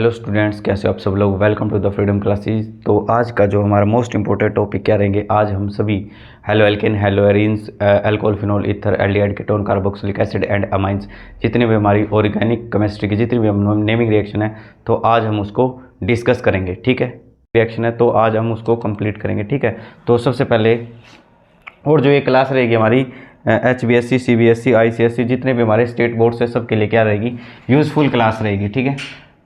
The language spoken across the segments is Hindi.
हेलो स्टूडेंट्स, कैसे हो आप सब लोग। Welcome to the freedom classes. तो आज का जो हमारा मोस्ट इंपॉर्टेंट टॉपिक क्या रहेंगे, आज हम सभी hello alkane, hello arenes, alcohol, phenol, ether, aldehyde, ketone, carboxylic acid and amines, जितने भी हमारी ऑर्गेनिक केमिस्ट्री की जितनी भी हम नेमिंग रिएक्शन है, तो आज हम उसको डिस्कस करेंगे। ठीक है, रिएक्शन है तो आज हम उसको कंप्लीट करेंगे। ठीक है, तो सबसे पहले और जो ये क्लास रहेगी हमारी HBSC, CBSC, ICSE, जितने भी हमारे स्टेट बोर्ड्स है सबके लिए क्या रहेगी, यूज़फुल क्लास रहेगी। ठीक है,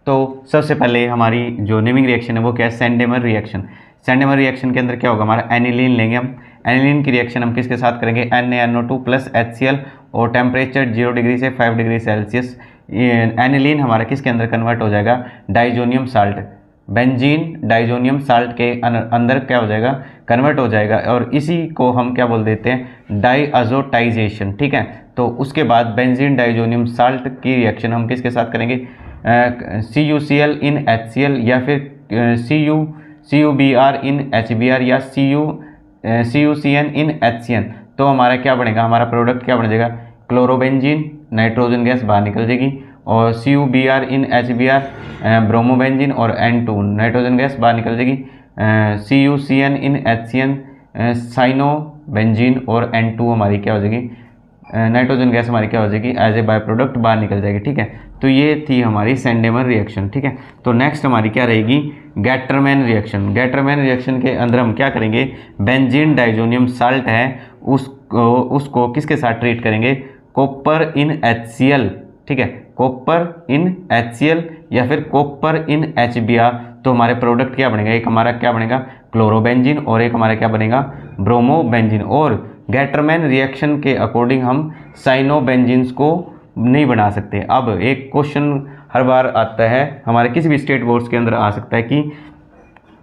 तो सबसे पहले हमारी जो नेमिंग रिएक्शन है वो क्या है, सेंडेमर रिएक्शन। सेंडेमर रिएक्शन के अंदर क्या होगा, हमारा एनिलीन लेंगे हम। एनिलीन की रिएक्शन हम किसके साथ करेंगे, NaNO2 प्लस HCl, और टेम्परेचर 0 डिग्री से 5 डिग्री सेल्सियस। एनिलीन हमारा किसके अंदर कन्वर्ट हो जाएगा, diazonium salt. Benzene diazonium salt के अंदर क्या हो जाएगा, कन्वर्ट हो जाएगा, और इसी को हम क्या बोल देते हैं, डाइअज़ोटाइजेशन। ठीक है, तो उसके बाद बेंजीन डाइजोनियम साल्ट की रिएक्शन हम किसके साथ करेंगे, CuCl इन HCl, या फिर CuBr इन HBr, या CuCN इन HCN। तो हमारा क्या बनेगा, हमारा प्रोडक्ट क्या बन जाएगा, क्लोरोबेंजीन, नाइट्रोजन गैस बाहर निकल जाएगी, और CuBr इन HBr, ब्रोमोबेंजीन, और N2 नाइट्रोजन गैस बाहर निकल जाएगी, CuCN इन HCN, साइनोबेंजीन, और N2 हमारी क्या हो जाएगी, नाइट्रोजन गैस हमारी क्या हो जाएगी, एज ए बाय प्रोडक्ट बाहर निकल जाएगी। ठीक है, तो ये थी हमारी सेंडेमर रिएक्शन। ठीक है, तो नेक्स्ट हमारी क्या रहेगी, गैटरमैन रिएक्शन। गैटरमैन रिएक्शन के अंदर हम क्या करेंगे, बेंजीन डाइजोनियम साल्ट है उसको किसके साथ ट्रीट करेंगे, कॉपर इन HCl। ठीक है, कॉपर इन HCl या फिर कॉपर इन HBr। तो हमारे प्रोडक्ट क्या बनेगा, एक हमारा क्या बनेगा, क्लोरोबेंजीन, और एक हमारा क्या बनेगा, ब्रोमोबेंजीन। और गैटरमैन रिएक्शन के अकॉर्डिंग हम साइनोबेंजीन्स को नहीं बना सकते। अब एक क्वेश्चन हर बार आता है, हमारे किसी भी स्टेट बोर्ड्स के अंदर आ सकता है कि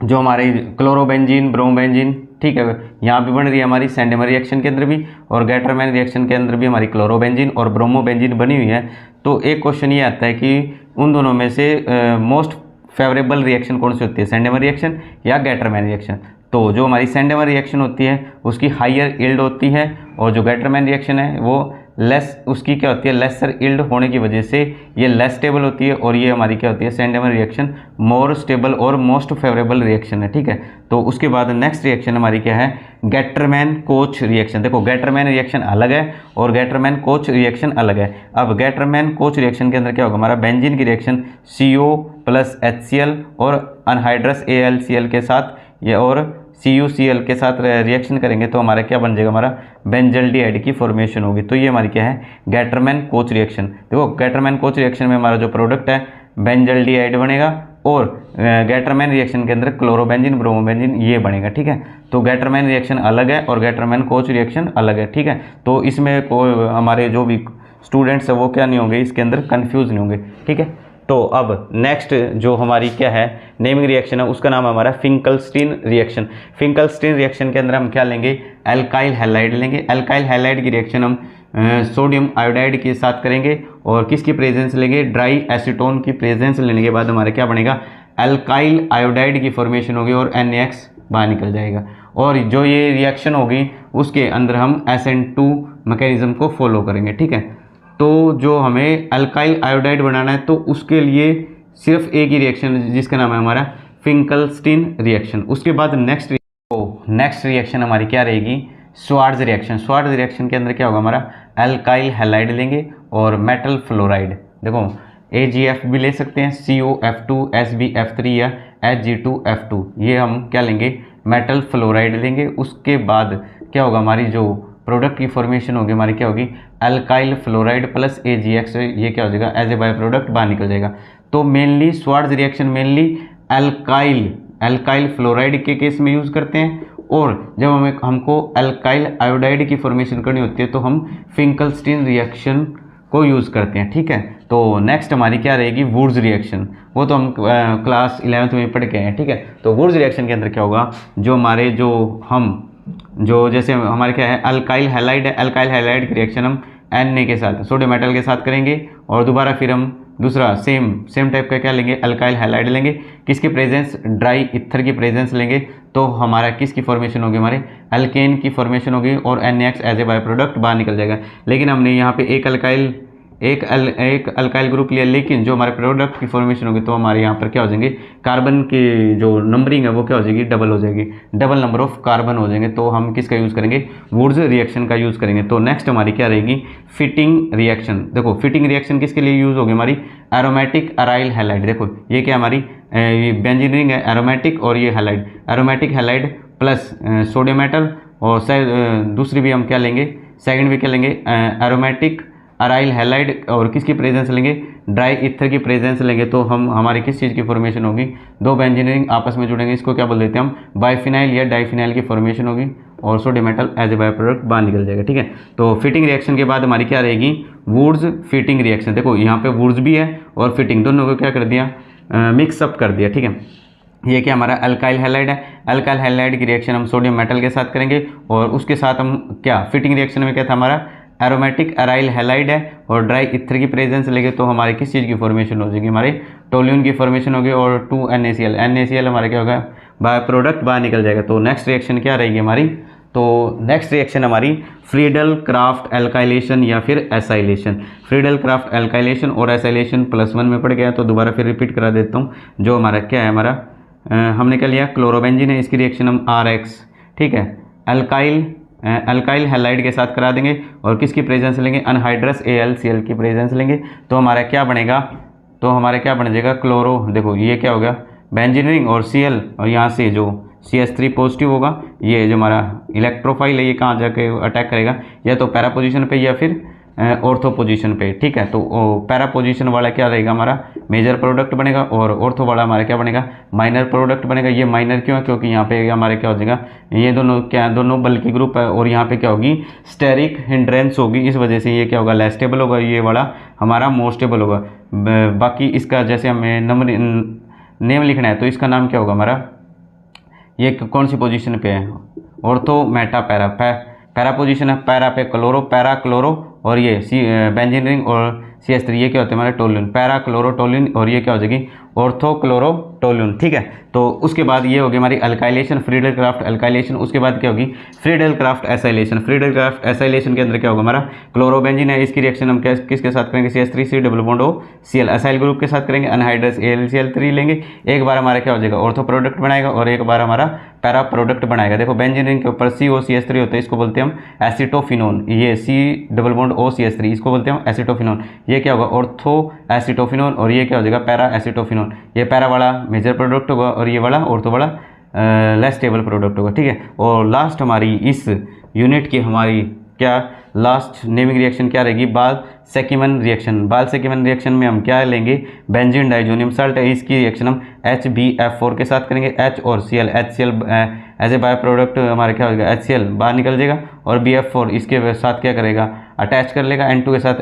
जो हमारे क्लोरोबेंजीन, ब्रोमोबेंजीन, ठीक है, यहाँ भी बन रही है हमारी सेंडेमर रिएक्शन के अंदर भी, और गैटरमैन रिएक्शन के अंदर भी हमारी क्लोरोबेंजीन और ब्रोमोबेंजीन बनी हुई है। तो एक क्वेश्चन ये आता है कि उन दोनों में से मोस्ट फेवरेबल रिएक्शन कौन सी होती है, सेंडेमर रिएक्शन या गैटरमैन रिएक्शन। तो जो हमारी सेंडेमर रिएक्शन होती है उसकी हायर यील्ड होती है, और जो गैटरमैन रिएक्शन है वो लेस, उसकी क्या होती है, लेसर यील्ड होने की वजह से ये लेस स्टेबल होती है, और ये हमारी क्या होती है, सेंडेमर रिएक्शन मोर स्टेबल और मोस्ट फेवरेबल रिएक्शन है। ठीक है, तो उसके बाद नेक्स्ट रिएक्शन हमारी क्या है, गैटरमैन कोच रिएक्शन। देखो, गैटरमैन रिएक्शन अलग है और गैटरमैन कोच रिएक्शन अलग है। अब गैटरमैन कोच रिएक्शन के अंदर क्या होगा, हमारा बेंजीन की रिएक्शन CO प्लस HCl और अनहाइड्रस AlCl के साथ, या और CuCl के साथ रिएक्शन करेंगे तो हमारा क्या बन जाएगा, हमारा बेंजल्डिहाइड की फॉर्मेशन होगी। तो ये हमारी क्या है, गैटरमैन कोच रिएक्शन। देखो, गैटरमैन कोच रिएक्शन में हमारा जो प्रोडक्ट है बेंजल्डिहाइड बनेगा, और गैटरमैन रिएक्शन के अंदर क्लोरोबेंजीन, ब्रोमोबेंजीन ये बनेगा। ठीक है, तो गैटरमैन रिएक्शन अलग है और गैटरमैन कोच रिएक्शन अलग है। ठीक है, तो इसमें हमारे जो भी स्टूडेंट्स है वो क्या नहीं होंगे, इसके अंदर कन्फ्यूज नहीं होंगे। ठीक है, तो अब नेक्स्ट जो हमारी क्या है नेमिंग रिएक्शन है, उसका नाम हमारा फिंकलस्टीन रिएक्शन। फिंकलस्टीन रिएक्शन के अंदर हम क्या लेंगे, एल्काइल हैलाइड लेंगे। एल्काइल हैलाइड की रिएक्शन हम सोडियम आयोडाइड के साथ करेंगे, और किसकी प्रेजेंस लेंगे, ड्राई एसीटोन की प्रेजेंस लेने के बाद हमारा क्या बनेगा, एल्काइल आयोडाइड की फॉर्मेशन होगी, और NaX बाहर निकल जाएगा। और जो ये रिएक्शन होगी उसके अंदर हम SN2 मैकेनिज्म को फॉलो करेंगे। ठीक है, तो जो हमें अल्काइल आयोडाइड बनाना है तो उसके लिए सिर्फ एक ही रिएक्शन जिसका नाम है हमारा फिंकलस्टीन रिएक्शन। उसके बाद नेक्स्ट रिएक्शन हमारी क्या रहेगी, स्वार्ट्ज रिएक्शन। स्वार्ट्ज रिएक्शन के अंदर क्या होगा, हमारा अल्काइल हैलाइड लेंगे और मेटल फ्लोराइड। देखो, AgF भी ले सकते हैं, COF2, SbF3 या Hg2F2, ये हम क्या लेंगे, मेटल फ्लोराइड लेंगे। उसके बाद क्या होगा, हमारी जो प्रोडक्ट की फॉर्मेशन होगी हमारी क्या होगी, अल्काइल फ्लोराइड प्लस AgX, ये क्या हो जाएगा, एज ए बाय प्रोडक्ट बाहर निकल जाएगा। तो mainly Swarts reaction mainly alkyl fluoride के केस में यूज़ करते हैं, और जब हमको अल्काइल आयोडाइड की फॉर्मेशन करनी होती है तो हम फिंकलस्टीन रिएक्शन को यूज़ करते हैं। ठीक है, तो नेक्स्ट हमारी क्या रहेगी, वुड्स रिएक्शन। वो तो हम क्लास 11th में पढ़ के हैं। ठीक है, तो वुड्स रिएक्शन के अंदर क्या होगा, जो हमारे जैसे हमारे क्या है, अल्काइल हैलाइड है, अल्काइल हैलाइड की रिएक्शन हम Na के साथ, सोडियम मेटल के साथ करेंगे, और दोबारा फिर हम दूसरा सेम टाइप का क्या लेंगे, अल्काइल हैलाइड लेंगे, किसकी प्रेजेंस, ड्राई ईथर की प्रेजेंस लेंगे, तो हमारा किसकी फॉर्मेशन होगी, हमारे अल्केन की फॉर्मेशन होगी, और NaX as a by product बाहर निकल जाएगा। लेकिन हमने यहाँ पे एक अल्काइल ग्रुप लिया, लेकिन जो हमारे प्रोडक्ट की फॉर्मेशन होगी तो हमारे यहाँ पर क्या हो जाएंगे, कार्बन की जो नंबरिंग है वो क्या हो जाएगी, डबल हो जाएगी, डबल नंबर ऑफ कार्बन हो जाएंगे। तो हम किसका यूज़ करेंगे, वुड्स रिएक्शन का यूज़ करेंगे। तो नेक्स्ट हमारी क्या रहेगी, फिटिंग रिएक्शन। देखो फिटिंग रिएक्शन किसके लिए यूज़ होगी हमारी, एरोमेटिक अराइल हैलाइड। देखो ये क्या हमारी बेंजीन रिंग है, एरोमेटिक और ये halide, aromatic halide plus sodium metal, और दूसरी भी हम क्या लेंगे, सेकंड भी क्या लेंगे, एरोमेटिक अराइल हैलाइड, और किसकी प्रेजेंस लेंगे, ड्राई ईथर की प्रेजेंस लेंगे। तो हम हमारी किस चीज़ की फॉर्मेशन होगी, दो बेंजीन रिंग आपस में जुड़ेंगे, इसको क्या बोल देते हैं हम, बाइफिनाइल या डाइफिनाइल की फॉर्मेशन होगी, और sodium metal as a by product बाहर निकल जाएगा। ठीक है, तो फिटिंग रिएक्शन के बाद हमारी क्या रहेगी, वुड्स फिटिंग रिएक्शन। देखो यहाँ पे वुड्स भी है और फिटिंग, दोनों को क्या कर दिया, मिक्सअप कर दिया। ठीक है, ये क्या हमारा अल्काइल हैलाइड है, अल्काइल हैलाइड की रिएक्शन हम सोडियम मेटल के साथ करेंगे, और उसके साथ हम क्या, फिटिंग रिएक्शन में क्या था हमारा, एरोमेटिक अराइल हैलाइड है और ड्राई ईथर की प्रेजेंस लेंगे, तो हमारे किस चीज़ की फॉर्मेशन हो जाएगी, हमारे टोल्यून की फॉर्मेशन होगी, और 2NaCl, NaCl हमारा क्या होगा, बाय प्रोडक्ट बाहर निकल जाएगा। तो नेक्स्ट रिएक्शन क्या रहेगी हमारी, तो नेक्स्ट रिएक्शन हमारी फ्रीडल क्राफ्ट एल्काइलेशन या फिर एसाइलेशन। फ्रीडल क्राफ्ट एल्काइलेशन और एसाइलेशन +1 में पड़ गया, तो दोबारा फिर रिपीट करा देता हूँ। जो हमारा क्या है, हमारा हमने क्या लिया, क्लोरोबेंजीन है, इसकी रिएक्शन हम RX, ठीक है, अल्काइल हैलाइड के साथ करा देंगे, और किसकी प्रेजेंस लेंगे, अनहाइड्रस AlCl की प्रेजेंस लेंगे। तो हमारा क्या बनेगा, तो हमारा क्या बन जाएगा, क्लोरो, देखो ये क्या होगा, बेंजीन रिंग और Cl, और यहाँ से जो CH3 पॉजिटिव होगा, ये जो हमारा इलेक्ट्रोफाइल है ये कहाँ जाके अटैक करेगा, या तो पैरा पोजीशन पे या फिर ऑर्थो पोजीशन पे। ठीक है, तो पैरा पोजीशन वाला क्या रहेगा, हमारा मेजर प्रोडक्ट बनेगा, और ऑर्थो वाला हमारा क्या बनेगा, माइनर प्रोडक्ट बनेगा। ये माइनर क्यों है, क्योंकि यहाँ पे हमारे क्या हो जाएगा, ये दोनों क्या, दोनों बल्कि ग्रुप है, और यहाँ पे क्या होगी, स्टेरिक हिंड्रेंस होगी, इस वजह से ये क्या होगा, लेस स्टेबल होगा, ये वाला हमारा मोर स्टेबल होगा। बाकी इसका जैसे हमें नंबर नेम लिखना है, तो इसका नाम क्या होगा हमारा, ये कौन सी पोजीशन पे है, ortho Meta para, para position है, पैरा पे क्लोरो, पैरा क्लोरो, और ये बेंजीन रिंग और CH3 ये क्या होते हैं हमारे टोल्यून, पैरा क्लोरो टोल्यून, और ये क्या हो जाएगी, ऑर्थो क्लोरो टोल्यून। ठीक है, तो उसके बाद ये होगी हमारी अल्काइलेशन, फ्रीडल क्राफ्ट अल्काइलेशन। उसके बाद क्या होगी, Friedel Crafts acylation. Friedel Crafts acylation के अंदर क्या होगा, हमारा क्लोरोबेंजीन है, इसकी रिएक्शन हम किसके साथ करेंगे, CH3 double bond OCl acyl group के साथ करेंगे, अनहाइड्रस AlCl3 लेंगे। एक बार हमारा क्या हो जाएगा, ऑर्थो प्रोडक्ट बनाएगा, और एक बार हमारा पैरा प्रोडक्ट बनाएगा। देखो बेंजीन रिंग के ऊपर COCH3 होता है, इसको बोलते हैं हम एसिटोफिनोन, ये C डबल बॉन्ड OCH3 इसको बोलते हैं हम एसिटोफिनोन। ये क्या होगा, ऑर्थो एसिटोफिनोन, और ये क्या हो जाएगा, पैरा एसिटोफिनोन। ये पैरा वाला मेजर प्रोडक्ट होगा, और ये वाला ऑर्थो वाला लेस स्टेबल प्रोडक्ट होगा। ठीक है, और लास्ट हमारी इस यूनिट की हमारी क्या लास्ट नेमिंग रिएक्शन क्या रहेगी, बाल सेकिमन रिएक्शन। बाल सेकिमन रिएक्शन में हम क्या लेंगे, बेंजीन डाइजोनियम साल्ट है, इसकी रिएक्शन हम HbF4 के साथ करेंगे, H और Cl, HCl as a by product हमारा क्या होगा, HCl बाहर निकल जाएगा, और BF4 इसके साथ क्या करेगा, अटैच कर लेगा, N2 के साथ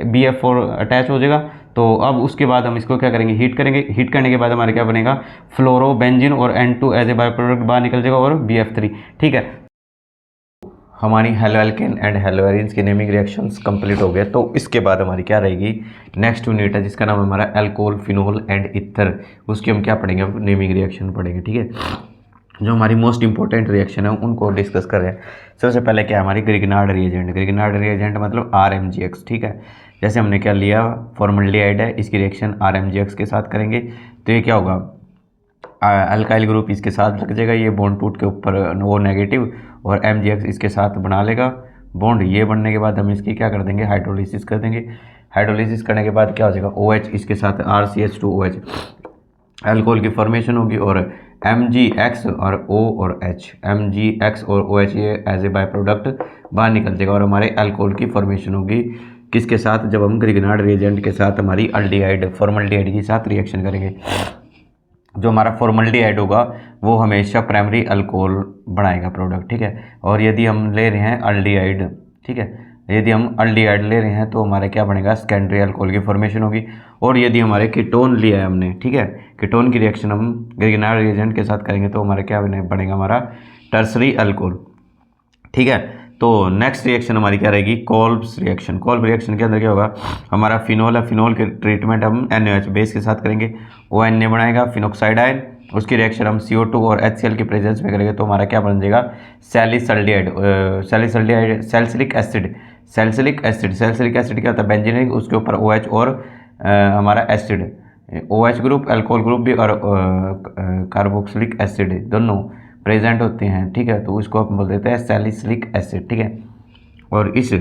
BF4 अटैच हो जाएगा। तो अब उसके बाद हम इसको क्या करेंगे, हीट करेंगे। हीट करने के बाद हमारे क्या बनेगा, फ्लोरोबेंजीन, और N2 as a by product बाहर निकल जाएगा, और BF3। ठीक है, हमारी हेलोएल्केन एंड हेलोएरिन्स की नेमिंग रिएक्शंस कंप्लीट हो गए। तो इसके बाद हमारी क्या रहेगी, नेक्स्ट यूनिट है जिसका नाम है हमारा एल्कोहल, फिनोल एंड ईथर। उसकी हम क्या पढ़ेंगे, नेमिंग रिएक्शन पढ़ेंगे। ठीक है, जो हमारी मोस्ट इंपॉर्टेंट रिएक्शन है उनको डिस्कस कर रहे हैं। सबसे पहले क्या है हमारी ग्रिग्नार्ड रिएजेंट। ग्रिग्नार्ड रिएजेंट मतलब RMGX। ठीक है, जैसे हमने क्या लिया, फॉर्मल्डिहाइड है, इसकी रिएक्शन RMGX के साथ करेंगे, तो ये क्या होगा, अल्काइल ग्रुप इसके साथ लग जाएगा, ये बॉन्ड टूट के ऊपर वो नेगेटिव, और MgX इसके साथ बना लेगा बॉन्ड। ये बनने के बाद हम इसकी क्या कर देंगे, हाइड्रोलिसिस कर देंगे। हाइड्रोलिसिस करने के बाद क्या हो जाएगा, OH इसके साथ RCH2OH अल्कोहल की फॉर्मेशन होगी, और MgX और O और H, MgX और OH ये एज ए बाय प्रोडक्ट बाहर निकल जाएगा, और हमारे अल्कोहल की फॉर्मेशन होगी किसके साथ, जब हम ग्रिग्नार्ड रिएजेंट के साथ हमारी अल्डिहाइड, फॉर्मल्डिहाइड के साथ रिएक्शन करेंगे। जो हमारा फॉर्मल्डिहाइड होगा वो हमेशा प्राइमरी अल्कोहल बनाएगा प्रोडक्ट। ठीक है, और यदि हम ले रहे हैं अल्डिहाइड, ठीक है, यदि हम अल्डिहाइड ले रहे हैं तो हमारे क्या बनेगा, सेकेंडरी अल्कोहल की फॉर्मेशन होगी। और यदि हमारे कीटोन लिया है हमने, ठीक है, कीटोन की रिएक्शन हम ग्रिग्नार्ड रिएजेंट के साथ करेंगे, तो हमारा क्या बनेगा, हमारा टर्सरी अल्कोहल। ठीक है, तो नेक्स्ट रिएक्शन हमारी क्या रहेगी, कोल्ब्स रिएक्शन। कोल्ब रिएक्शन के अंदर क्या होगा, हमारा फिनोल है, फिनोल के ट्रीटमेंट हम NaOH बेस के साथ करेंगे, ONa बनाएगा, फिनोक्साइड आयन, उसकी रिएक्शन हम CO2 और HCl की प्रेजेंस में करेंगे, तो हमारा क्या बन जाएगा, salicylaldehyde, salicylaldehyde, salicylic acid, salicylic acid, salicylic acid क्या होता है बेंजीन, उसके ऊपर OH और हमारा acid OH group, alcohol group भी और कार्बोक्सिलिक एसिड दोनों प्रेजेंट होते हैं, ठीक है। तो उसको हम बोल देते हैं सैलिसिलिक एसिड, ठीक है। और इस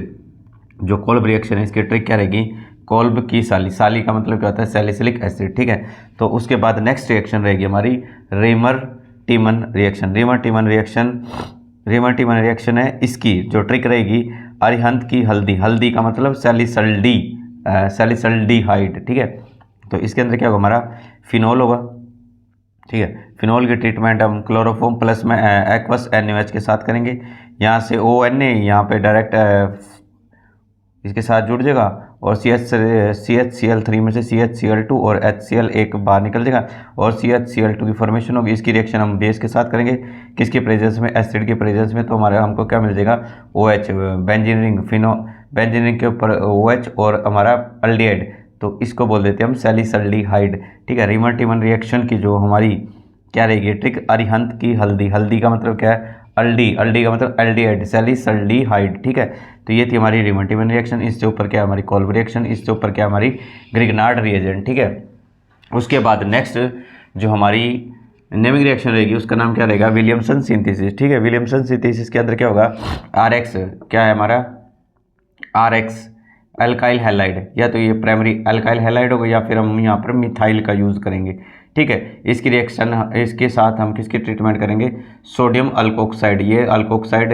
जो कोल्ब रिएक्शन है इसकी ट्रिक क्या रहेगी, कोल्ब की साली, साली का मतलब क्या होता है सैलिसिलिक एसिड, ठीक है। तो उसके बाद नेक्स्ट रिएक्शन रहेगी हमारी रेमर टीमन रिएक्शन। रेमर टीमन रिएक्शन है, इसकी जो ट्रिक रहेगी अरिहंत की हल्दी, हल्दी का मतलब सैलिसल्डीहाइड, ठीक है। तो इसके अंदर क्या होगा हमारा फिनोल होगा, ठीक है। फिनोल की ट्रीटमेंट हम क्लोरोफॉर्म प्लस में एक्वस NaOH के साथ करेंगे। यहाँ से ONa यहाँ पे डायरेक्ट इसके साथ जुड़ जाएगा और CHCl3 में से CHCl2 और HCl एक बाहर निकल जाएगा और CHCl2 की फॉर्मेशन होगी। इसकी रिएक्शन हम बेस के साथ करेंगे, किसके प्रेजेंस में, एसिड के प्रेजेंस में। तो हमारे हमको क्या मिल जाएगा OH, बेंजीन रिंग के ऊपर OH और हमारा अल्डिहाइड, तो इसको बोल देते हैं हम सैलिसल्डीहाइड, ठीक है। रेमर टीमन रिएक्शन की जो हमारी क्या रहेगी ट्रिक, अरिहंत की हल्दी, हल्दी का मतलब क्या है अल्डी का मतलब एल्डिहाइड, सैलिसल्डीहाइड, ठीक है। तो ये थी हमारी रेमर टीमन रिएक्शन, इसके ऊपर क्या हमारी कोल्ब रिएक्शन, इसके ऊपर क्या हमारी ग्रिग्नार्ड रिएजेंट, ठीक है। उसके बाद नेक्स्ट जो हमारी नेमिंग रिएक्शन रहेगी उसका नाम क्या रहेगा, विलियमसन सिंथेसिस, ठीक है। विलियमसन सिंथेसिस के अंदर क्या होगा, RX क्या है हमारा RX अल्काइल हैलाइड, या तो ये प्राइमरी अल्काइल हैलाइड होगा या फिर हम यहाँ पर मिथाइल का यूज़ करेंगे, ठीक है। इसकी रिएक्शन, इसके साथ हम किसकी ट्रीटमेंट करेंगे, सोडियम अल्कोक्साइड। ये अल्कोक्साइड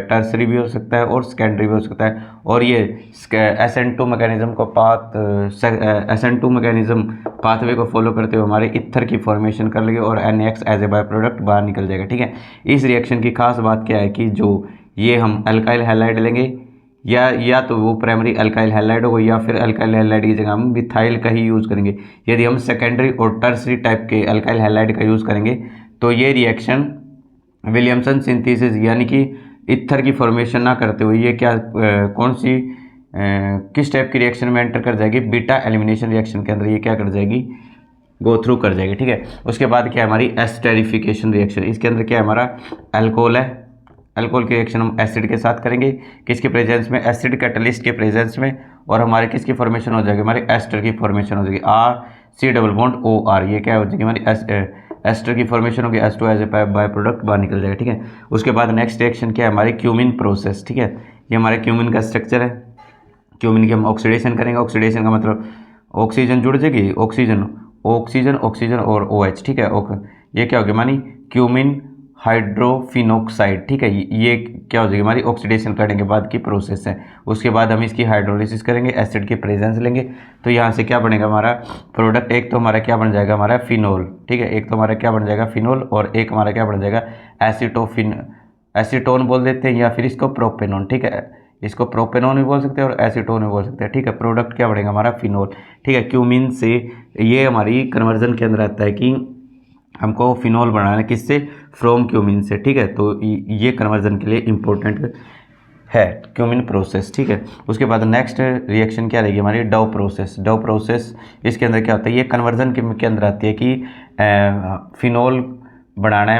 टर्सरी भी हो सकता है और सेकेंडरी भी हो सकता है, और ये SN2 मैकेनिज्म को SN2 मैकेनिज्म पाथवे को फॉलो करते हुए हमारे इथर की फॉर्मेशन कर लेंगे और NaX as a by product बाहर निकल जाएगा, ठीक है। इस रिएक्शन की खास बात क्या है कि जो ये हम अल्काइल हैलाइड लेंगे या तो वो प्राइमरी अल्काइल हैलाइड होगा या फिर अल्काइल हैलाइड की जगह हम मिथाइल का ही यूज़ करेंगे। यदि हम सेकेंडरी और टर्सरी टाइप के अल्काइल हैलाइड का यूज़ करेंगे तो ये रिएक्शन विलियमसन सिंथेसिस यानी कि इथर की फॉर्मेशन ना करते हुए ये क्या किस टाइप की रिएक्शन में एंटर कर जाएगी, बीटा एलिमिनेशन रिएक्शन के अंदर ये क्या कर जाएगी, गो थ्रू कर जाएगी, ठीक है। उसके बाद क्या है हमारी एस्टेरिफिकेशन रिएक्शन, इसके अंदर क्या है हमारा अल्कोहल है, अल्कोहल की रिएक्शन हम एसिड के साथ करेंगे, किसके प्रेजेंस में, एसिड कैटलिस्ट के प्रेजेंस में, और हमारे किसकी फॉर्मेशन हो जाएगी, हमारे एस्टर की फॉर्मेशन हो जाएगी, RC⋯OR, ये क्या हो जाएगी हमारी एस्टर की फॉर्मेशन होगी, H2 as a by product बाहर निकल जाएगा, ठीक है। उसके बाद नेक्स्ट रिएक्शन क्या है हमारी क्यूमिन प्रोसेस, ठीक है। ये हमारे क्यूमिन का स्ट्रक्चर है, क्यूमिन की हम ऑक्सीडेशन करेंगे, ऑक्सीडेशन का मतलब ऑक्सीजन जुड़ जाएगी, ऑक्सीजन और OH, ठीक है। ये क्या होगी हमारी क्यूमिन हाइड्रोफिनोक्साइड, ठीक है। ये क्या हो जाएगी हमारी ऑक्सीडेशन करने के बाद की प्रोसेस है। उसके बाद हम इसकी हाइड्रोलिसिस करेंगे, एसिड की प्रेजेंस लेंगे, तो यहाँ से क्या बनेगा हमारा प्रोडक्ट, एक तो हमारा क्या बन जाएगा हमारा फिनोल, ठीक है। एक तो हमारा क्या बन जाएगा फिनोल और एक हमारा क्या बन जाएगा एसीटोन बोल देते हैं या फिर इसको प्रोपेनोन, ठीक है। इसको प्रोपेनोन भी बोल सकते हैं और एसीटोन भी बोल सकते हैं, ठीक है। प्रोडक्ट क्या बनेगा हमारा फिनोल, ठीक है। क्यूमिन से ये हमारी कन्वर्जन के अंदर आता है कि हमको फिनोल बनाना है किससे, फ्रॉम क्यूमिन से, ठीक है। तो ये कन्वर्जन के लिए इम्पोर्टेंट है क्यूमिन प्रोसेस, ठीक है। उसके बाद नेक्स्ट रिएक्शन क्या रहेगी हमारी डव प्रोसेस। इसके अंदर क्या होता है, ये कन्वर्जन के अंदर आती है कि फिनोल बनाना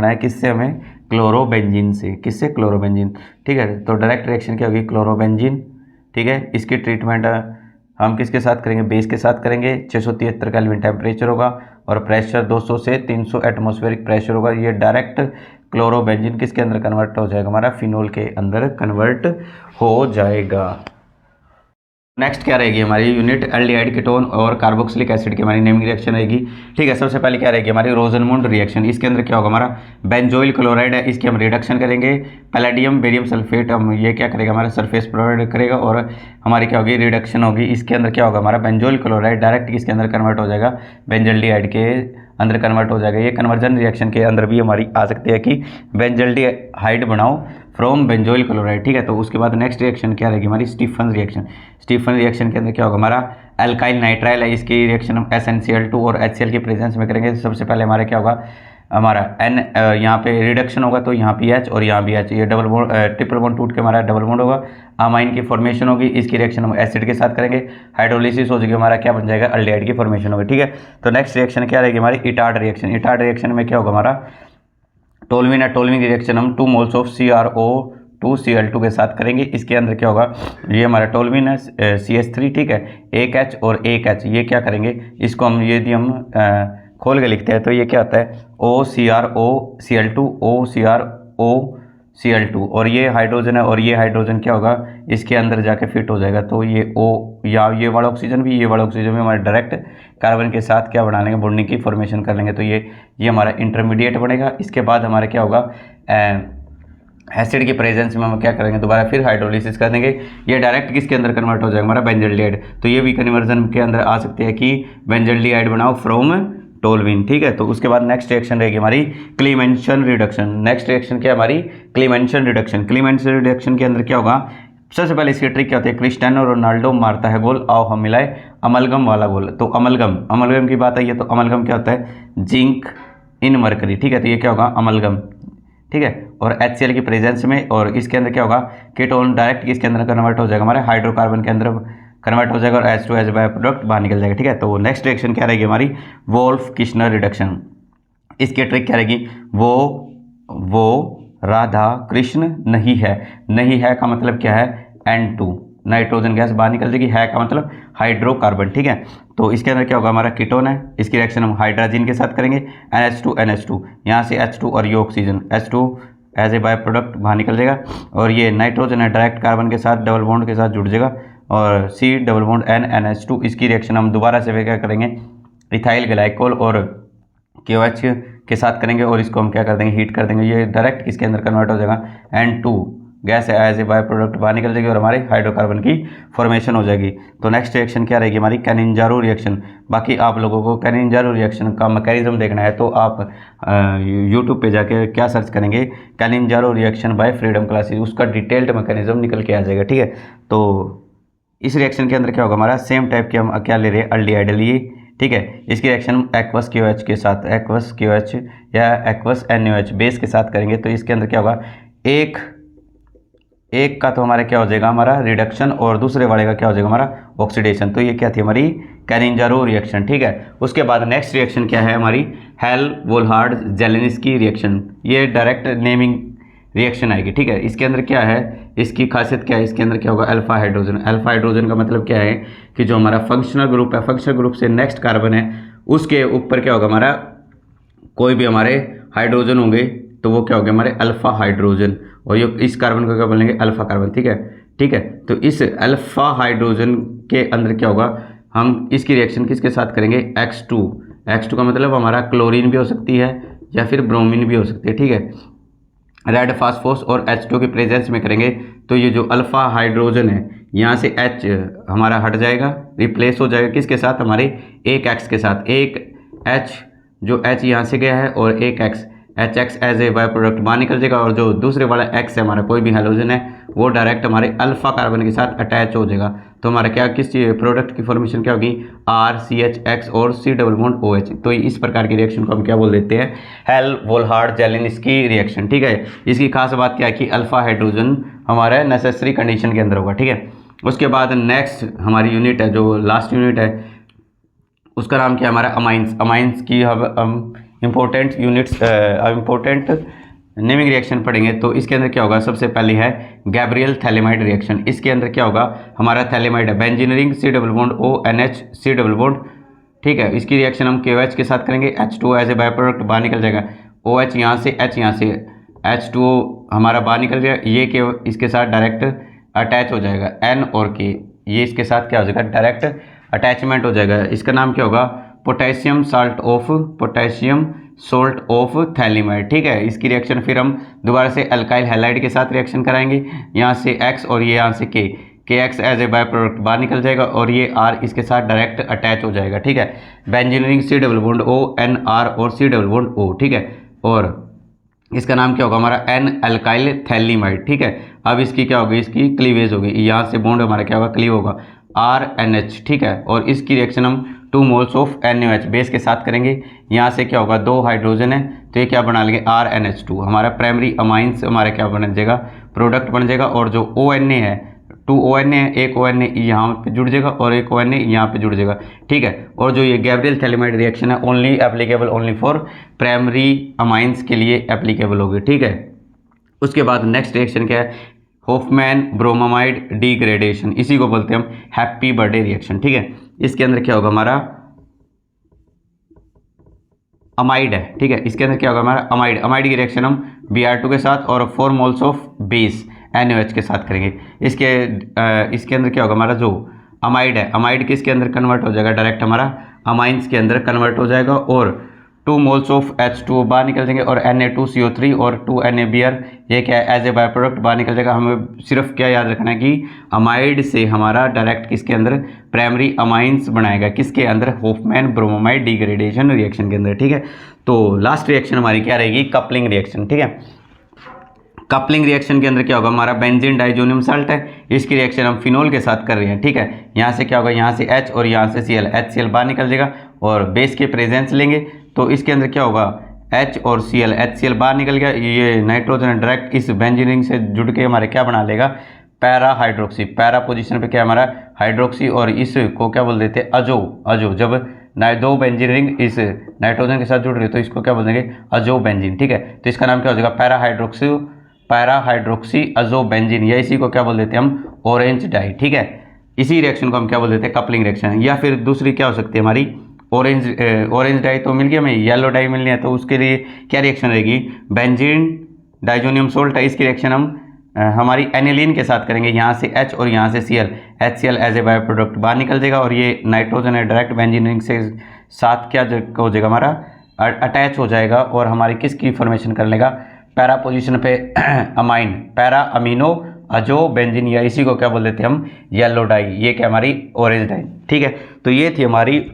है किससे, हमें क्लोरोबेंजीन से, किससे, क्लोरोबेंजीन, ठीक है। तो डायरेक्ट रिएक्शन क्या होगी क्लोरोबेंजीन, ठीक है। इसकी ट्रीटमेंट हम किसके साथ करेंगे, बेस के साथ करेंगे, 673 केल्विन टेम्परेचर होगा और प्रेशर 200 से 300 एटमॉस्फेरिक प्रेशर होगा। ये डायरेक्ट क्लोरोबेंजीन किसके अंदर कन्वर्ट हो जाएगा, हमारा फिनोल के अंदर कन्वर्ट हो जाएगा। नेक्स्ट क्या रहेगी हमारी यूनिट एल्डिहाइड कीटोन और कार्बोक्सिलिक एसिड की हमारी नेमिंग रिएक्शन रहेगी, ठीक है। सबसे पहले क्या रहेगी हमारी रोजनमुंड रिएक्शन, इसके अंदर क्या होगा हमारा बेंजोइल क्लोराइड है, इसकी हम रिडक्शन करेंगे, पैलेडियम बेरियम सल्फेट हम ये क्या करेगा हमारा सरफेस प्रोवाइड करेगा और हमारी क्या होगी रिडक्शन होगी। इसके अंदर क्या होगा हमारा बेंजोइल क्लोराइड डायरेक्ट किसके अंदर कन्वर्ट हो जाएगा, बेंजल्डिहाइड के अंदर कन्वर्ट हो जाएगा। ये कन्वर्जन रिएक्शन के अंदर भी हमारी आ सकती है कि बेंजल्डिहाइड बनाओ फ्रॉम बेंजोइल क्लोराइड, ठीक है। तो उसके बाद नेक्स्ट रिएक्शन क्या रहेगी हमारी स्टीफन रिएक्शन के अंदर क्या होगा हमारा अल्काइल नाइट्राइल है, इसकी रिएक्शन हम SnCl2 और HCl की प्रेजेंस में करेंगे। सबसे पहले हमारा क्या होगा हमारा N यहाँ पे रिडक्शन होगा तो यहाँ भी H और यहाँ भी H, ये ट्रिपल बॉन्ड टूट के हमारा डबल बॉन्ड होगा, अमाइन की फॉर्मेशन होगी। इसकी रिएक्शन हम एसिड के साथ करेंगे, हाइड्रोलिसिस हो जाएगी, हमारा क्या बन जाएगा अल्डिहाइड की फॉर्मेशन होगी, ठीक है। तो नेक्स्ट रिएक्शन क्या रहेगी हमारी इटार्ड रिएक्शन में क्या होगा हमारा टोल्विन की रिएक्शन हम 2 मोल्स ऑफ CrO2 2Cl2 के साथ करेंगे। इसके अंदर क्या होगा, ये हमारा टोल्यूइन है CH3, ठीक है, एक H और एक H, ये क्या करेंगे, इसको हम यदि हम खोल के लिखते हैं तो ये क्या होता है OCrOCl2 OCrOCl2, और ये हाइड्रोजन है और ये हाइड्रोजन क्या होगा, इसके अंदर जाके फिट हो जाएगा। तो ये O या ये वाला ऑक्सीजन भी, ये वाला ऑक्सीजन भी हमारे डायरेक्ट कार्बन के साथ क्या बना लेंगे, बॉन्डिंग की फॉर्मेशन कर लेंगे। तो ये हमारा इंटरमीडिएट बनेगा। इसके बाद हमारा क्या होगा, एसिड की प्रेजेंस में हम क्या करेंगे, दोबारा फिर हाइड्रोलिसिस कर देंगे। ये डायरेक्ट किसके अंदर कन्वर्ट हो जाएगा, हमारा बेंजल्डिहाइड। तो ये भी कन्वर्जन के अंदर आ सकते हैं कि बेंजल्डिहाइड बनाओ फ्रॉम टोल्यूइन, ठीक है। तो उसके बाद नेक्स्ट रिएक्शन रहेगी हमारी क्लीमेंशन रिडक्शन। नेक्स्ट रिएक्शन क्या है हमारी, क्लीमेंशन रिडक्शन। क्लीमेंशन रिडक्शन के अंदर क्या होगा, सबसे पहले इसकी ट्रिक क्या होती है, क्रिस्टियानो रोनाल्डो मारता है गोल, आओ हम मिलाए अमलगम वाला गोल। तो अमलगम की बात आई है, तो अमलगम क्या होता है, जिंक इन मरकरी, ठीक है। तो ये क्या होगा, अमलगम, ठीक है। और HCl की प्रेजेंस में, और इसके अंदर क्या होगा, कीटोन डायरेक्ट किसके अंदर कन्वर्ट हो जाएगा, हमारे हाइड्रोकार्बन के अंदर कन्वर्ट हो जाएगा और H2 एज बाय प्रोडक्ट बाहर निकल जाएगा, ठीक है। तो नेक्स्ट रिएक्शन क्या रहेगी हमारी, वोल्फ किश्नर रिडक्शन। इसकी ट्रिक क्या रहेगी, वो राधा कृष्ण नहीं है। नहीं है का मतलब क्या है, N2 नाइट्रोजन गैस बाहर निकल जाएगी, है का मतलब हाइड्रोकार्बन, ठीक है। तो इसके अंदर क्या होगा, हमारा कीटोन है, इसकी रिएक्शन हम हाइड्रोजन के साथ करेंगे, NH2 यहाँ से H2 और ये oxygen H2 as a by product बाहर निकल जाएगा। और ये नाइट्रोजन है, डायरेक्ट कार्बन के साथ डबल बॉन्ड के साथ जुड़ जाएगा, और C डबल बॉन्ड NH2। इसकी रिएक्शन हम दोबारा से क्या करेंगे, इथाइल ग्लाइकोल और KOH के साथ करेंगे, और इसको हम क्या कर देंगे, हीट कर देंगे। ये डायरेक्ट किसके अंदर कन्वर्ट हो जाएगा, N2 gas as a by product बाहर निकल जाएगी और हमारे हाइड्रोकार्बन की फॉर्मेशन हो जाएगी। तो नेक्स्ट रिएक्शन क्या रहेगी हमारी, कैनिंजारो रिएक्शन। बाकी आप लोगों को कैनिंजारो रिएक्शन का मैकेनिज्म देखना है तो आप यूट्यूब पे जाके क्या सर्च करेंगे, कैनिंजारो रिएक्शन बाय फ्रीडम क्लासेस, उसका डिटेल्ड मैकेनिज्म निकल के आ जाएगा, ठीक है। तो इस रिएक्शन के अंदर क्या होगा, हमारा सेम टाइप के हम क्या ले रहे हैं, अल्डिहाइड लिए, ठीक है। इसकी रिएक्शन एक्वस KOH के साथ, एक्वस KOH या एक्वस NaOH बेस के साथ करेंगे। तो इसके अंदर क्या होगा, एक का तो हमारा क्या हो जाएगा, हमारा रिडक्शन, और दूसरे वाले का क्या हो जाएगा, हमारा ऑक्सीडेशन। तो ये क्या थी हमारी कैनिंजारो रिएक्शन, ठीक है। उसके बाद नेक्स्ट रिएक्शन क्या है हमारी, हेल वोल्हार्ड जेलेनिस्की रिएक्शन। ये डायरेक्ट नेमिंग रिएक्शन आएगी, ठीक है। इसके अंदर क्या है, इसकी खासियत क्या है, इसके अंदर क्या होगा, अल्फा हाइड्रोजन। अल्फा हाइड्रोजन का मतलब क्या है कि जो हमारा फंक्शनल ग्रुप है, फंक्शनल ग्रुप से नेक्स्ट कार्बन है, उसके ऊपर क्या होगा, हमारा कोई भी हमारे हाइड्रोजन होंगे तो वो क्या होगा, हमारे अल्फा हाइड्रोजन, और ये इस कार्बन को क्या बोलेंगे, अल्फा कार्बन, ठीक है, ठीक है। तो इस अल्फा हाइड्रोजन के अंदर क्या होगा, हम इसकी रिएक्शन किसके साथ करेंगे, X2 का मतलब हमारा क्लोरीन भी हो सकती है या फिर ब्रोमीन भी हो सकती है, ठीक है। रेड फास्फोरस और H2 की प्रेजेंस में करेंगे तो ये जो अल्फा हाइड्रोजन है, यहाँ से H हमारा हट जाएगा, रिप्लेस हो जाएगा किसके साथ, हमारे एक X के साथ। एक H जो H यहाँ से गया है और एक X, HX as a by product बाहर निकल जाएगा, और जो दूसरे वाला X है हमारा कोई भी हाइड्रोजन है वो डायरेक्ट हमारे अल्फा कार्बन के साथ अटैच हो जाएगा। तो हमारा क्या किस प्रोडक्ट की फॉर्मेशन क्या होगी, RCHX और C डबल बॉन्ड OH। तो इस प्रकार की रिएक्शन को हम क्या बोल देते हैं, हेल वोल्हार्ड जेलेनिस्की रिएक्शन, ठीक है। इसकी खास बात क्या है कि अल्फा हाइड्रोजन हमारा नेसेसरी कंडीशन के अंदर होगा, ठीक है। उसके बाद नेक्स्ट हमारी यूनिट है, जो लास्ट यूनिट है, उसका नाम क्या है हमारा अमाइंस। अमाइंस की हम important units important naming reaction पढ़ेंगे। तो इसके अंदर क्या होगा, सबसे पहले है गैब्रियल थैलेमाइड रिएक्शन। इसके अंदर क्या होगा, हमारा थैलेमाइड है, benzene C double bond ONH C double bond, ठीक है। इसकी रिएक्शन हम KOH के साथ करेंगे, H2 as a by product बाहर निकल जाएगा, OH यहाँ से H यहाँ से H2 हमारा बाहर निकल जाएगा, ये के इसके साथ डायरेक्ट अटैच हो जाएगा, N और K ये इसके साथ क्या हो जाएगा, डायरेक्ट अटैचमेंट हो जाएगा। इसका नाम क्या होगा, पोटेशियम सॉल्ट ऑफ थैलेमाइड, ठीक है। इसकी रिएक्शन फिर हम दोबारा से अल्काइल हैलाइड के साथ रिएक्शन कराएंगे, यहाँ से X और ये यहाँ से KX as a by product बाहर निकल जाएगा, और ये R इसके साथ डायरेक्ट अटैच हो जाएगा, ठीक है। Benzene C double bond ONR और C डबल बॉन्ड O, ठीक है। और इसका नाम क्या होगा, हमारा N अल्काइल थैलेमाइड, ठीक है। अब इसकी क्या होगी, इसकी क्लीवेज होगी, यहाँ से बॉन्ड हमारा क्या होगा, क्लीव होगा, RNH, ठीक है। और इसकी रिएक्शन हम 2 मोल्स ऑफ NaOH बेस के साथ करेंगे, यहाँ से क्या होगा, 2 हाइड्रोजन है तो ये क्या बना लेंगे, RNH2, हमारा प्राइमरी अमाइंस हमारा क्या बन जाएगा, प्रोडक्ट बन जाएगा। और जो ONA है, 2 ONA है, एक ONA यहाँ पे जुड़ जाएगा और एक ONA यहाँ पे जुड़ जाएगा, ठीक है। और जो ये गैब्रियल थैलेमाइड रिएक्शन है only applicable only for primary amines के लिए एप्लीकेबल होगी, ठीक है। उसके बाद नेक्स्ट रिएक्शन क्या है, होफमैन ब्रोमामाइड डिग्रेडेशन, इसी को बोलते हैं हम हैप्पी बर्थडे रिएक्शन। ठीक है, इसके अंदर क्या होगा हमारा अमाइड है। ठीक है, इसके अंदर क्या होगा हमारा अमाइड। अमाइड की रिएक्शन हम Br2 के साथ और 4 मोल्स ऑफ बेस NaOH के साथ करेंगे। इसके अंदर क्या होगा हमारा जो अमाइड है, अमाइड किसके अंदर कन्वर्ट हो जाएगा, डायरेक्ट हमारा अमाइंस के अंदर कन्वर्ट हो जाएगा और 2 मोल्स ऑफ H2O बाहर निकल जाएंगे और Na2CO3 और 2 NaBr ये क्या है एज ए बाय प्रोडक्ट बाहर निकल जाएगा। हमें सिर्फ क्या याद रखना है कि अमाइड से हमारा डायरेक्ट किसके अंदर प्राइमरी अमाइंस बनाएगा, किसके अंदर होफमैन ब्रोमामाइड डिग्रेडेशन रिएक्शन के अंदर। ठीक है, तो लास्ट रिएक्शन हमारी क्या रहेगी, कपलिंग रिएक्शन। ठीक है, कपलिंग रिएक्शन के अंदर क्या होगा हमारा बेंजीन डाइजोनियम साल्ट है, इसकी रिएक्शन हम फिनोल के साथ कर रहे हैं। ठीक है, यहाँ से क्या होगा, यहाँ से H और यहाँ से Cl, HCl बाहर निकल जाएगा और बेस के प्रेजेंस लेंगे तो इसके अंदर क्या होगा H और Cl, HCl बाहर निकल गया, ये नाइट्रोजन डायरेक्ट इस बेंजीन रिंग से जुड़ के हमारे क्या बना लेगा पैरा हाइड्रोक्सी। पैरा पोजीशन पे क्या हमारा हाइड्रोक्सी और इसको क्या बोल देते हैं अजो। अजो जब दो बेंजीन रिंग इस नाइट्रोजन के साथ जुड़ रही है तो इसको क्या बोल देंगे अजो बेंजीन। ठीक है, तो इसका नाम क्या हो जाएगा पैरा हाइड्रोक्सी अजो बेंजीन, या इसी को क्या बोल देते हैं हम ऑरेंज डाई। ठीक है, इसी रिएक्शन को हम क्या बोल देते हैं कपलिंग रिएक्शन। या फिर दूसरी क्या हो सकती है हमारी ऑरेंज डाई तो मिल गया, हमें येलो डाई मिलनी है तो उसके लिए क्या रिएक्शन रहेगी, बेंजीन डाइजोनियम सोल्ट है, इसकी रिएक्शन हम हमारी एनिलीन के साथ करेंगे। यहाँ से H और यहाँ से Cl, HCl as a by product बाहर निकल जाएगा और ये नाइट्रोजन है डायरेक्ट बेंजीन रिंग से साथ क्या हो जाएगा हमारा अटैच हो जाएगा और हमारी किसकी फॉर्मेशन कर लेगा पैरा पोजीशन पे अमाइन, पैरा अमीनो अजो बेंजीन, या इसी को क्या बोल देते हैं हम येलो डाई, ये क्या हमारी ऑरेंज डाई। ठीक है, तो ये थी हमारी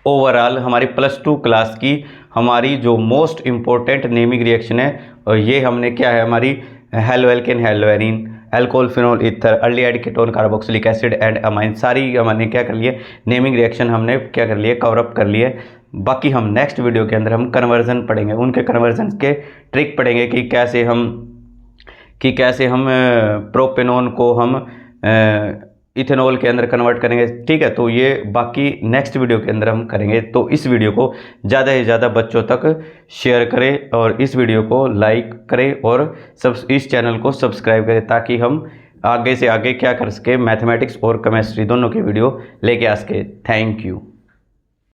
ओवरऑल हमारी +2 क्लास की हमारी जो मोस्ट इम्पोर्टेंट नेमिंग रिएक्शन है। और ये हमने क्या है हमारी halo alkane, halo arene, alcohol phenol ether, aldehyde ketone carboxylic acid and amine, सारी हमने क्या कर लिए नेमिंग रिएक्शन हमने क्या कर लिए कवर अप कर लिए। बाकी हम नेक्स्ट वीडियो के अंदर हम कन्वर्जन पढ़ेंगे, उनके कन्वर्जन के ट्रिक पढ़ेंगे कि कैसे हम प्रोपेनॉन को हम इथेनॉल के अंदर कन्वर्ट करेंगे। ठीक है, तो ये बाकी नेक्स्ट वीडियो के अंदर हम करेंगे। तो इस वीडियो को ज़्यादा से ज़्यादा बच्चों तक शेयर करें और इस वीडियो को लाइक करें और इस चैनल को सब्सक्राइब करें ताकि हम आगे से आगे क्या कर सके मैथमेटिक्स और केमिस्ट्री दोनों की वीडियो लेके आ सके। Thank you.